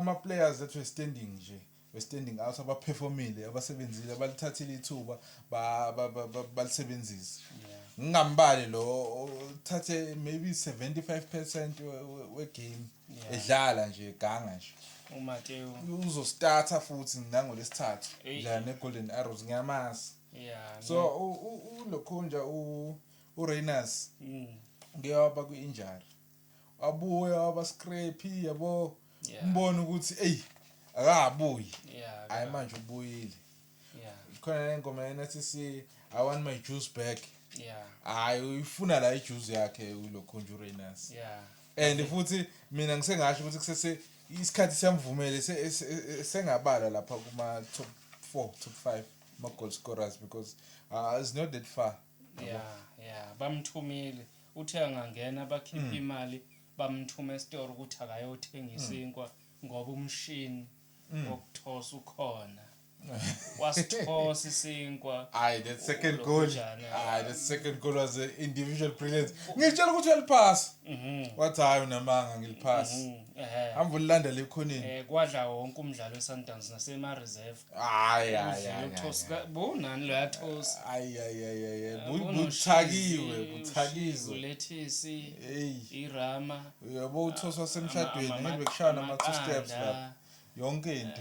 Ama-players that were standing nje standing out abaperformile abasebenzile abalithathile ithuba balisebenzisa ngingambali lo uthathe maybe 75% we-game edlala nje ganga nje uMatteo uzostarta futhi nangolesithathu la neGolden Arrows ngiyamazi so uLokhunja uReyners ngiyaba ku-injury abuya abascrape yabo umbona ukuthi akabuyi hayi manje ubuyile khona ingoma enathi si I want my juice back hayi uyifuna la ijuice yakhe uLokhunja uReyners and futhi mina ngisengasho ukuthi kusese isikhathi siyamvumela sengabala lapha kuma top 4 top 5 ma goal scorers because it's not that far bamthumile uthe angangena bakhipha imali bamthuma e-store ukuthi akayothengisa inkwa ngoba umshini wokuthosa ukhona wasithosa isinkwa that second goal was an individual brilliance ngitshela ukuthi uyaliphasa wathi hayi unamanga ngiliphasa amvulilanda lekhoneni kwadla wonke umdlalo weSundowns nasema reserve bonani lo yathosa buthakiwe ulethisi irama yabo uthoswa semshadweni ngibe kushaya nama 2 steps lapha yonke into